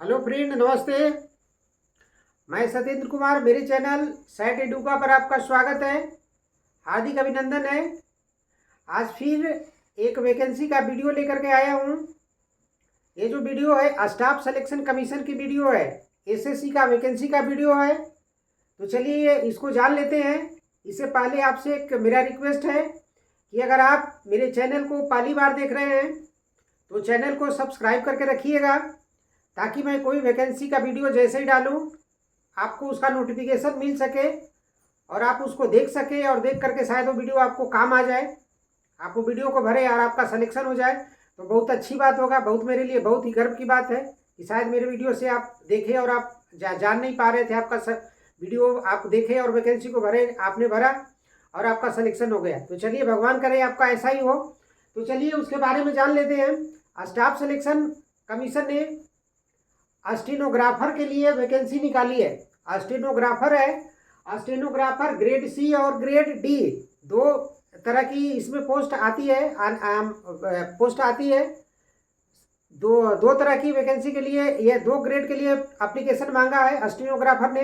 Hello friend, नमस्ते। मैं सत्येंद्र कुमार, मेरे चैनल सैट एडुका पर आपका स्वागत है। हार्दिक अभिनंदन है। आज फिर एक वैकेंसी का वीडियो लेकर के आया हूँ। ये जो वीडियो है स्टाफ सिलेक्शन कमीशन की वीडियो है, एसएससी का वैकेंसी का वीडियो है। तो चलिए इसको जान लेते हैं। इससे पहले आपसे एक मेरा रिक्वेस्ट है कि अगर आप मेरे चैनल को पहली बार देख रहे हैं तो चैनल को सब्सक्राइब करके रखिएगा, ताकि मैं कोई वैकेंसी का वीडियो जैसे ही डालूं आपको उसका नोटिफिकेशन मिल सके और आप उसको देख सके, और देख करके शायद वो वीडियो आपको काम आ जाए, आप वो वीडियो को भरे और आपका सिलेक्शन हो जाए तो बहुत अच्छी बात होगा। बहुत मेरे लिए बहुत ही गर्व की बात है कि शायद मेरे वीडियो से आप देखें और आप जान नहीं पा रहे थे, आपका वीडियो आप देखें और वैकेंसी को भरे, आपने भरा और आपका सिलेक्शन हो गया। तो चलिए भगवान करे आपका ऐसा ही हो। तो चलिए उसके बारे में जान लेते हैं। स्टाफ सिलेक्शन कमीशन ने स्टेनोग्राफर के लिए वैकेंसी निकाली है। स्टेनोग्राफर है, स्टेनोग्राफर ग्रेड सी और ग्रेड डी, दो तरह की इसमें पोस्ट आती है। पोस्ट आती है दो दो तरह की वैकेंसी के लिए। ये दो ग्रेड के लिए एप्लीकेशन मांगा है स्टेनोग्राफर ने।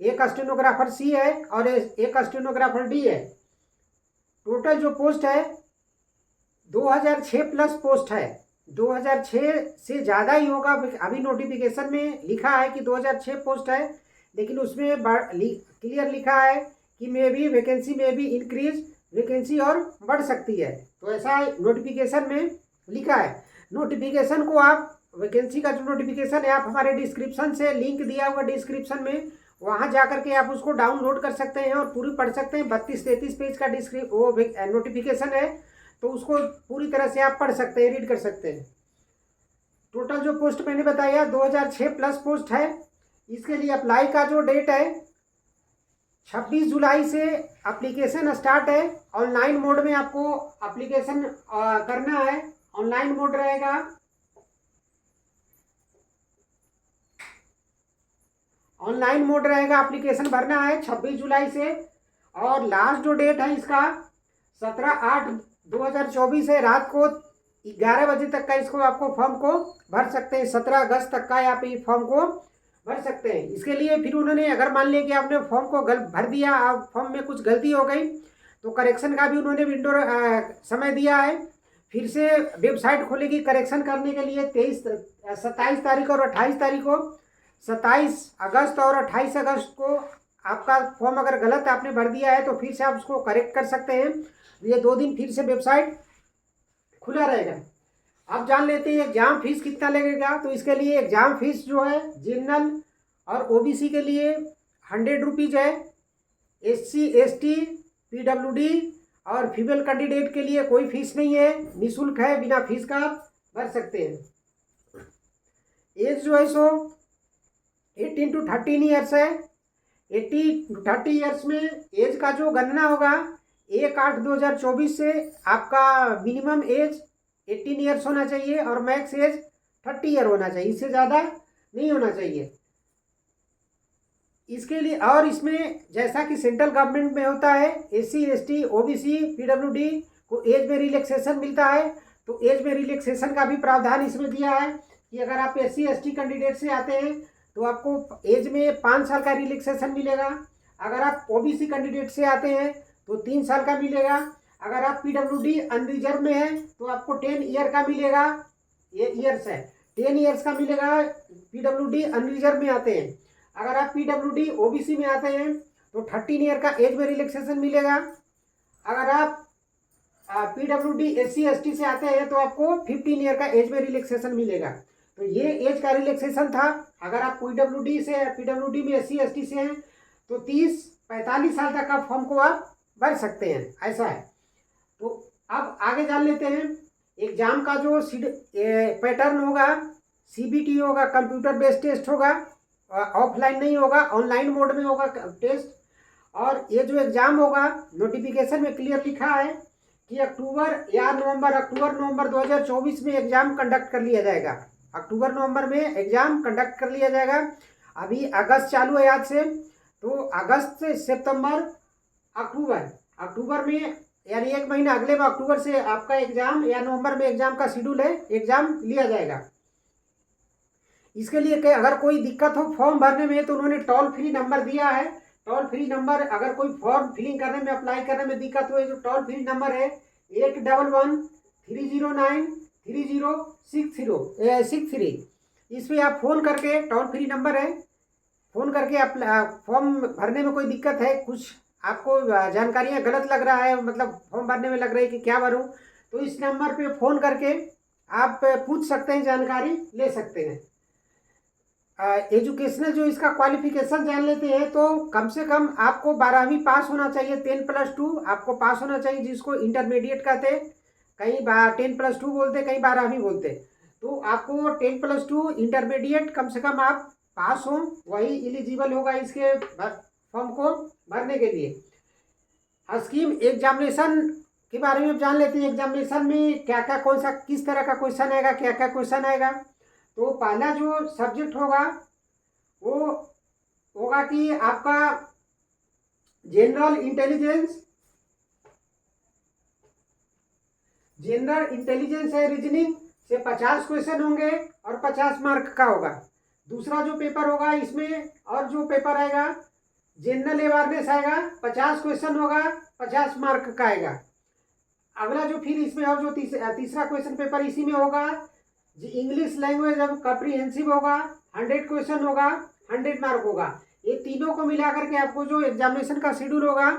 एक स्टेनोग्राफर सी है और एक स्टेनोग्राफर डी है। टोटल जो पोस्ट है 2006 प्लस पोस्ट है। 2006 से ज़्यादा ही होगा। अभी नोटिफिकेशन में लिखा है कि 2006 पोस्ट है, लेकिन उसमें क्लियर लिखा है कि मे बी वैकेंसी में भी इंक्रीज, वैकेंसी और बढ़ सकती है। तो ऐसा नोटिफिकेशन में लिखा है। नोटिफिकेशन को आप, वैकेंसी का जो नोटिफिकेशन है, आप हमारे डिस्क्रिप्शन से लिंक दिया हुआ डिस्क्रिप्शन में, वहाँ जा करके आप उसको डाउनलोड कर सकते हैं और पूरी पढ़ सकते हैं। 32-33 पेज का वो नोटिफिकेशन है, तो उसको पूरी तरह से आप पढ़ सकते हैं, रीड कर सकते हैं। टोटल जो पोस्ट मैंने बताया 2006 प्लस पोस्ट है। इसके लिए अप्लाई का जो डेट है 26 जुलाई से एप्लीकेशन स्टार्ट है। ऑनलाइन मोड में आपको एप्लीकेशन करना है। ऑनलाइन मोड रहेगा। ऑनलाइन मोड रहेगा, एप्लीकेशन भरना है 26 जुलाई से। और लास्ट जो डेट है इसका 17/8/2024 है। रात को 11 बजे तक का इसको आपको फॉर्म को भर सकते हैं। 17 अगस्त तक का आप ये फॉर्म को भर सकते हैं। इसके लिए फिर उन्होंने, अगर मान लिया कि आपने फॉर्म को भर दिया, आप फॉर्म में कुछ गलती हो गई, तो करेक्शन का भी उन्होंने विंडो समय दिया है। फिर से वेबसाइट खोलेगी करेक्शन करने के लिए 27 तारीख और 28 तारीख को। 27 अगस्त और 28 अगस्त को आपका फॉर्म अगर गलत आपने भर दिया है तो फिर से आप उसको करेक्ट कर सकते हैं। ये 2 दिन फिर से वेबसाइट खुला रहेगा। अब जान लेते हैं एग्जाम फीस कितना लगेगा। तो इसके लिए एग्जाम फीस जो है जनरल और ओबीसी के लिए 100 रुपीज़ है। SC ST PWD और फीमेल कैंडिडेट के लिए कोई फीस नहीं है, निःशुल्क है, बिना फीस का आप भर सकते हैं। एज जो है सो 18 to 13 ईयर्स है। 18 to 30 ईयर्स में एज का जो गणना होगा 1/8/2024 से आपका मिनिमम एज 18 ईयर्स होना चाहिए और मैक्स एज 30 ईयर होना चाहिए, इससे ज़्यादा नहीं होना चाहिए। इसके लिए, और इसमें जैसा कि सेंट्रल गवर्नमेंट में होता है, SC ST OBC PWD को एज में रिलैक्सेशन मिलता है। तो एज में रिलैक्सेशन का भी प्रावधान इसमें दिया है कि अगर आप SC ST कैंडिडेट से आते हैं तो आपको एज में 5 साल का रिलैक्सेशन मिलेगा। अगर आप OBC कैंडिडेट से आते हैं तो 3 साल का मिलेगा। अगर आप PWD अनरिजर्व में है तो आपको 10 ईयर का मिलेगा। ये ईयर्स है, 10 ईयर्स का मिलेगा। PWD अनरिजर्व में आते हैं। अगर आप PWD OBC में आते हैं तो 13 ईयर का एज में रिलैक्सेशन मिलेगा। अगर आप PWD SC ST से आते हैं तो आपको 15 ईयर का एज में रिलैक्सेशन मिलेगा। तो ये एज का रिलैक्सेशन था। अगर आप PWD में SC ST से हैं तो 30-45 साल तक का फॉर्म को आप भर सकते हैं, ऐसा है। तो अब आगे जान लेते हैं एग्जाम का जो पैटर्न होगा। CBT होगा, कंप्यूटर बेस्ड टेस्ट होगा, ऑफलाइन नहीं होगा, ऑनलाइन मोड में होगा टेस्ट। और ये जो एग्ज़ाम होगा नोटिफिकेशन में क्लियर लिखा है कि अक्टूबर-नवंबर 2024 में एग्ज़ाम कंडक्ट कर लिया जाएगा। अक्टूबर-नवंबर में एग्ज़ाम कंडक्ट कर लिया जाएगा। अभी अगस्त चालू है आज से, तो अगस्त से सितंबर अक्टूबर में, यानी 1 महीना अगले में अक्टूबर से आपका एग्ज़ाम या नवंबर में एग्ज़ाम का शेड्यूल है, एग्ज़ाम लिया जाएगा। इसके लिए कि अगर कोई दिक्कत हो फॉर्म भरने में तो उन्होंने टोल फ्री नंबर दिया है। टोल फ्री नंबर, अगर कोई फॉर्म फिलिंग करने में, अप्लाई करने में दिक्कत हो, जो टोल फ्री नंबर है 8113093063, इस पर आप फ़ोन करके, टोल फ्री नंबर है, फ़ोन करके आप फॉर्म भरने में कोई दिक्कत है, कुछ आपको जानकारियाँ गलत लग रहा है, मतलब फॉर्म भरने में लग रही है कि क्या भरूँ, तो इस नंबर पे फ़ोन करके आप पूछ सकते हैं, जानकारी ले सकते हैं। एजुकेशनल जो इसका क्वालिफिकेशन जान लेते हैं तो कम से कम आपको 12वीं पास होना चाहिए, 10+2 आपको पास होना चाहिए, जिसको इंटरमीडिएट कहते, कहीं 10+2 बोलते, कहीं 12वीं बोलते। तो आपको 10+2 इंटरमीडिएट कम से कम आप पास हो, वही एलिजिबल होगा इसके फॉर्म को भरने के लिए। स्कीम एग्जामिनेशन के बारे में जान लेते हैं। एग्जामिनेशन में क्या क्या, कौन सा, किस तरह का क्वेश्चन आएगा, क्या क्या क्वेश्चन आएगा। तो पहला जो सब्जेक्ट होगा वो होगा कि आपका जनरल इंटेलिजेंस है, रीजनिंग से 50 क्वेश्चन होंगे और 50 मार्क का होगा। दूसरा जो पेपर होगा इसमें, और जो पेपर आएगा जनरल अवेयरनेस आएगा, 50 क्वेश्चन होगा, 50 मार्क का आएगा। अगला जो फिर इसमें और जो तीसरा क्वेश्चन पेपर इसी में होगा, इंग्लिश लैंग्वेज अब कॉम्प्रिहेंसिव होगा, 100 क्वेश्चन होगा, 100 मार्क होगा। ये तीनों को मिला करके आपको जो एग्जामिनेशन का शेड्यूल होगा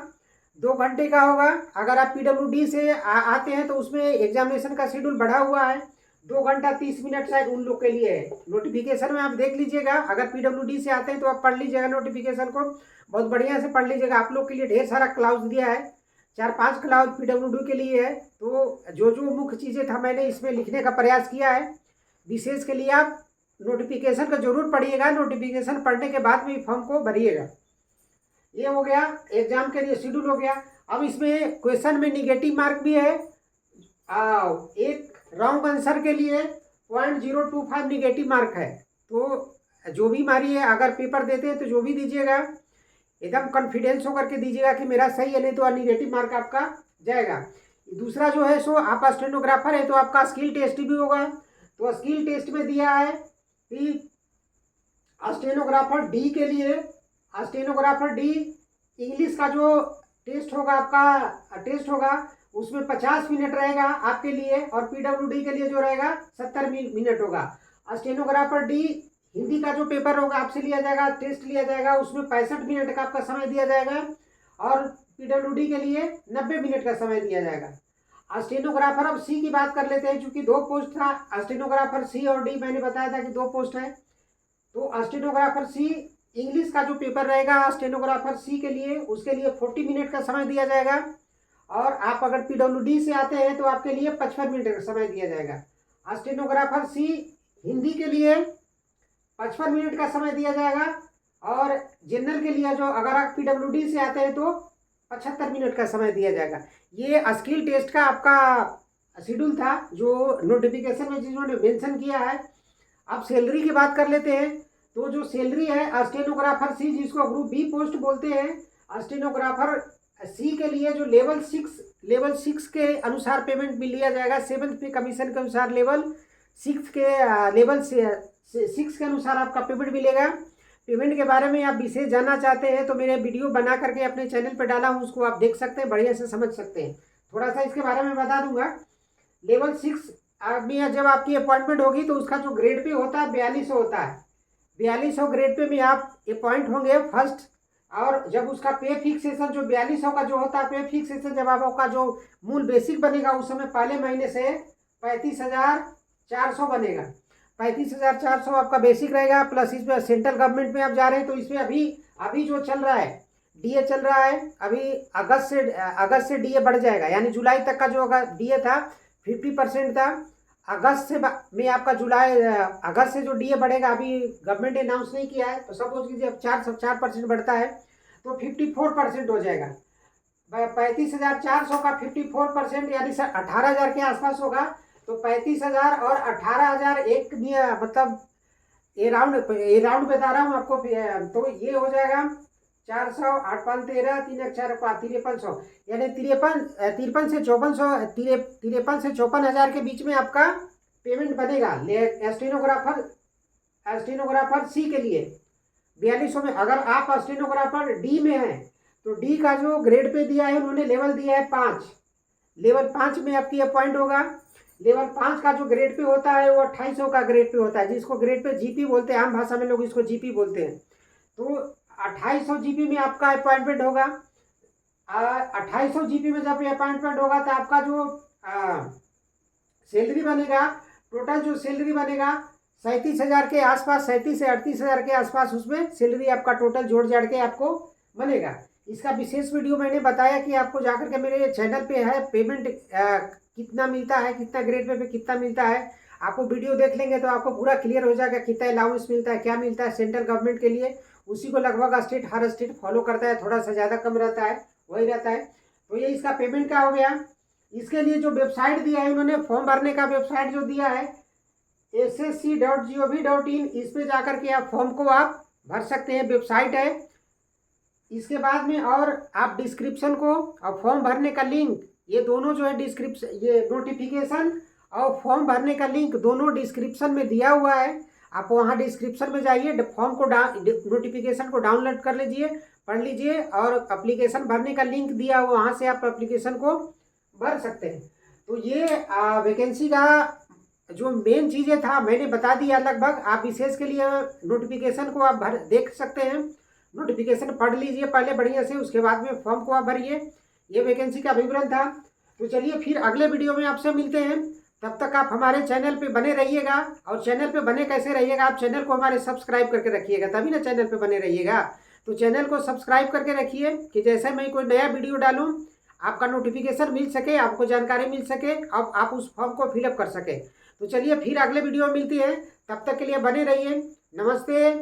2 घंटे का होगा। अगर आप PWD से आते हैं तो उसमें एग्जामिनेशन का शेड्यूल बढ़ा हुआ है, 2 घंटा 30 मिनट शायद उन लोग के लिए है। नोटिफिकेशन में आप देख लीजिएगा, अगर PWD से आते हैं तो आप पढ़ लीजिएगा नोटिफिकेशन को, बहुत बढ़िया से पढ़ लीजिएगा। आप लोग के लिए ढेर सारा क्लाउज दिया है, 4-5 क्लाउज PWD के लिए है। तो जो जो मुख्य चीज़ें था मैंने इसमें लिखने का प्रयास किया है। विशेष के लिए आप नोटिफिकेशन का जरूर पढ़िएगा, नोटिफिकेशन पढ़ने के बाद में फॉर्म को भरिएगा। ये हो गया एग्जाम के लिए शेड्यूल हो गया। अब इसमें क्वेश्चन में निगेटिव मार्क भी है। एक रॉन्ग आंसर के लिए 0.025 निगेटिव मार्क है। तो जो भी मारी है, अगर पेपर देते हैं तो जो भी दीजिएगा एकदम कॉन्फिडेंस होकर के दीजिएगा कि मेरा सही है, नहीं तो निगेटिव मार्क आपका जाएगा। दूसरा जो है सो आप स्टेनोग्राफर है तो आपका स्किल टेस्ट भी होगा। तो स्किल टेस्ट में दिया है कि स्टेनोग्राफर डी के लिए, स्टेनोग्राफर डी इंग्लिश का जो टेस्ट होगा, आपका टेस्ट होगा उसमें 50 मिनट रहेगा आपके लिए, और PWD के लिए जो रहेगा 70 मिनट होगा। स्टेनोग्राफर डी हिंदी का जो पेपर होगा आपसे लिया जाएगा, टेस्ट लिया जाएगा, उसमें 65 मिनट का आपका समय दिया जाएगा, और PWD के लिए 90 मिनट का समय दिया जाएगा। स्टेनोग्राफर अब सी की बात कर लेते हैं, चूंकि 2 पोस्ट था। स्टेनोग्राफर सी और डी मैंने बताया था कि 2 पोस्ट है। तो स्टेनोग्राफर सी इंग्लिश का जो पेपर रहेगा स्टेनोग्राफर सी के लिए, उसके लिए 40 मिनट का समय दिया जाएगा, और आप अगर PWD से आते हैं तो आपके लिए 55 मिनट का समय दिया जाएगा। स्टेनोग्राफर सी हिंदी के लिए 55 मिनट का समय दिया जाएगा, और जनरल के लिए जो अगर आप PWD से आते हैं तो 75 मिनट का समय दिया जाएगा। ये स्किल टेस्ट का आपका शेड्यूल था जो नोटिफिकेशन में जिन्होंने मेंशन किया है। अब सैलरी की बात कर लेते हैं। तो जो सैलरी है स्टेनोग्राफर सी, जिसको ग्रुप बी पोस्ट बोलते हैं, स्टेनोग्राफर सी के लिए जो लेवल 6 के अनुसार पेमेंट भी लिया जाएगा। 7th पे कमीशन के अनुसार लेवल 6 के अनुसार आपका पेमेंट मिलेगा। पेमेंट के बारे में आप विशेष जानना चाहते हैं तो मेरे वीडियो बना करके अपने चैनल पर डाला हूँ, उसको आप देख सकते हैं, बढ़िया से समझ सकते हैं। थोड़ा सा इसके बारे में बता दूंगा। लेवल 6 में जब आपकी अपॉइंटमेंट होगी तो उसका जो ग्रेड पे होता है 4200 होता है। 4200 ग्रेड पे में आप अपॉइंट होंगे फर्स्ट, और जब उसका पे फिक्सेशन जो 4200 का जो होता है पे फिक्सेशन, जब आपका जो मूल बेसिक बनेगा उस समय पहले महीने से 35,400 बनेगा। 35,400 आपका बेसिक रहेगा, प्लस इसमें सेंट्रल गवर्नमेंट में आप जा रहे हैं तो इसमें अभी जो चल रहा है DA चल रहा है, अभी अगस्त से DA बढ़ जाएगा, यानी जुलाई तक का जो DA था 50% था। अगस्त में आपका अगस्त से जो DA बढ़ेगा, अभी गवर्नमेंट ने अनाउंस नहीं किया है, तो सपोज कीजिए अब 4% बढ़ता है तो 54% हो जाएगा। 35,400 का 54% यानी 18,000 के आसपास होगा। तो 35,000 और 18,000 एक मतलब ये राउंड बता रहा हूँ आपको। तो ये हो जाएगा 400, 8 5 13, 3 1 4 5 5300, यानी 53 से 54 से 54,000 के बीच में आपका पेमेंट बनेगा स्टेनोग्राफर स्टेनोग्राफर सी के लिए 4200 में। अगर आप स्टेनोग्राफर डी में हैं तो डी का जो ग्रेड पे दिया है उन्होंने लेवल दिया है 5। लेवल 5 में आपकी अपॉइंट होगा। लेवल 5 का जो ग्रेड पे होता है वो 2800 का ग्रेड पे होता है, जिसको ग्रेड पे जीपी बोलते हैं, आम भाषा में लोग इसको जीपी बोलते हैं। तो 2800 जीपी में आपका अपॉइंटमेंट होगा। 2800 जीपी में जब अपॉइंटमेंट होगा तो आपका जो सैलरी बनेगा, टोटल जो सैलरी बनेगा 37,000 के आसपास, 37 से 38,000 के आसपास उसमें सैलरी आपका टोटल जोड़ जाड़ के आपको बनेगा। इसका विशेष वीडियो मैंने बताया कि आपको जाकर के मेरे चैनल पे है पेमेंट कितना मिलता है, कितना ग्रेड पे कितना मिलता है। आपको वीडियो देख लेंगे तो आपको पूरा क्लियर हो जाएगा कितना अलाउंस मिलता है, क्या मिलता है सेंट्रल गवर्नमेंट के लिए। उसी को लगभग हर स्टेट फॉलो करता है, थोड़ा सा ज़्यादा कम रहता है, वही रहता है। तो ये इसका पेमेंट का हो गया। इसके लिए जो वेबसाइट दिया है उन्होंने, फॉर्म भरने का वेबसाइट जो दिया है ssc.gov.in, इस पे जाकर के आप फॉर्म को आप भर सकते हैं, वेबसाइट है। इसके बाद में और आप डिस्क्रिप्शन को और फॉर्म भरने का लिंक, ये दोनों जो है डिस्क्रिप्शन, ये नोटिफिकेशन और फॉर्म भरने का लिंक दोनों डिस्क्रिप्शन में दिया हुआ है। आप वहाँ डिस्क्रिप्शन में जाइए, फॉर्म को नोटिफिकेशन को डाउनलोड कर लीजिए, पढ़ लीजिए, और एप्लीकेशन भरने का लिंक दिया हुआ, वहाँ से आप एप्लीकेशन को भर सकते हैं। तो ये वैकेंसी का जो मेन चीज़ें था मैंने बता दिया लगभग। आप विशेष के लिए नोटिफिकेशन को आप देख सकते हैं, नोटिफिकेशन पढ़ लीजिए पहले बढ़िया से, उसके बाद में फॉर्म को आप भरिए। ये वैकेंसी का विवरण था। तो चलिए फिर अगले वीडियो में आपसे मिलते हैं। तब तक आप हमारे चैनल पे बने रहिएगा। और चैनल पे बने कैसे रहिएगा, आप चैनल को हमारे सब्सक्राइब करके रखिएगा, तभी ना चैनल पे बने रहिएगा। तो चैनल को सब्सक्राइब करके रखिए कि जैसे मैं कोई नया वीडियो डालूँ आपका नोटिफिकेशन मिल सके, आपको जानकारी मिल सके, अब आप उस फॉर्म को फिलअप कर सके। तो चलिए फिर अगले वीडियो में मिलती है, तब तक के लिए बने रहिए। नमस्ते।